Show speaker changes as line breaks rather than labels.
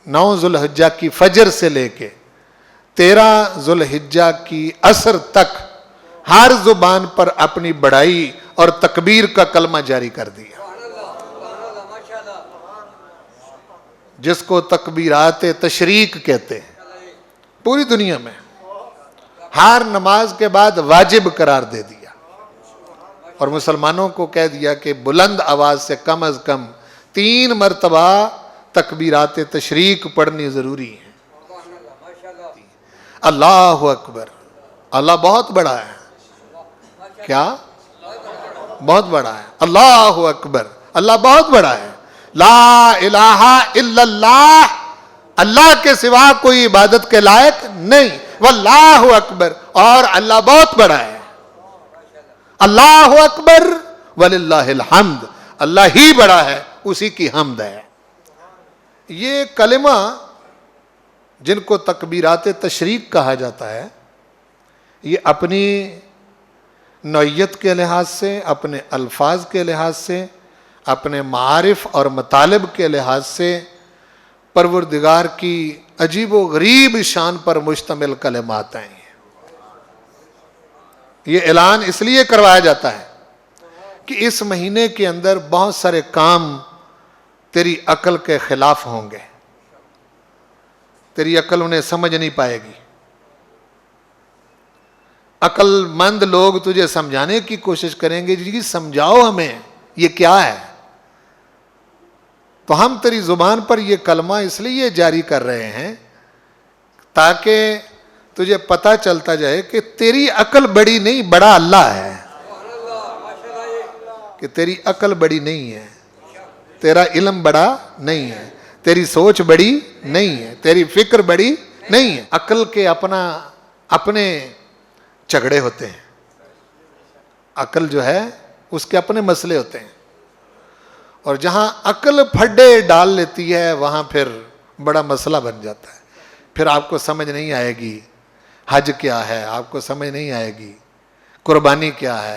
9 ذوالحجہ کی فجر سے لے کے 13 ذوالحجہ کی عصر تک ہر زبان پر اپنی بڑائی اور تکبیر کا کلمہ جاری کر دیا، جس کو تکبیرات تشریق کہتے ہیں، پوری دنیا میں ہر نماز کے بعد واجب قرار دے دیا، اور مسلمانوں کو کہہ دیا کہ بلند آواز سے کم از کم 3 مرتبہ تکبیرات تشریق پڑھنی ضروری ہے۔ اللہ اکبر، اللہ بہت بڑا ہے، کیا بہت بڑا ہے، اللہ اکبر، اللہ بہت بڑا ہے، لا الہ الا اللہ، اللہ کے سوا کوئی عبادت کے لائق نہیں، واللہ اکبر، اور اللہ بہت بڑا ہے، اللہ اکبر وللہ الحمد، اللہ ہی بڑا ہے، اسی کی حمد ہے۔ یہ کلمہ جن کو تکبیرات تشریق کہا جاتا ہے، یہ اپنی نوعیت کے لحاظ سے، اپنے الفاظ کے لحاظ سے، اپنے معارف اور مطالب کے لحاظ سے پروردگار کی عجیب و غریب شان پر مشتمل کلمات ہیں۔ یہ اعلان اس لیے کروایا جاتا ہے کہ اس مہینے کے اندر بہت سارے کام تیری عقل کے خلاف ہوں گے، تیری عقل انہیں سمجھ نہیں پائے گی، عقل مند لوگ تجھے سمجھانے کی کوشش کریں گے، جی سمجھاؤ ہمیں یہ کیا ہے، تو ہم تیری زبان پر یہ کلمہ اس لیے جاری کر رہے ہیں تاکہ تجھے پتہ چلتا جائے کہ تیری عقل بڑی نہیں، بڑا اللہ ہے، کہ تیری عقل بڑی نہیں ہے، تیرا علم بڑا نہیں ہے، تیری سوچ بڑی نہیں ہے، تیری فکر بڑی نہیں ہے۔ عقل کے اپنے جھگڑے ہوتے ہیں، عقل جو ہے اس کے اپنے مسئلے ہوتے ہیں، اور جہاں عقل پھڈے ڈال لیتی ہے وہاں پھر بڑا مسئلہ بن جاتا ہے، پھر آپ کو سمجھ نہیں آئے گی حج کیا ہے، آپ کو سمجھ نہیں آئے گی قربانی کیا ہے،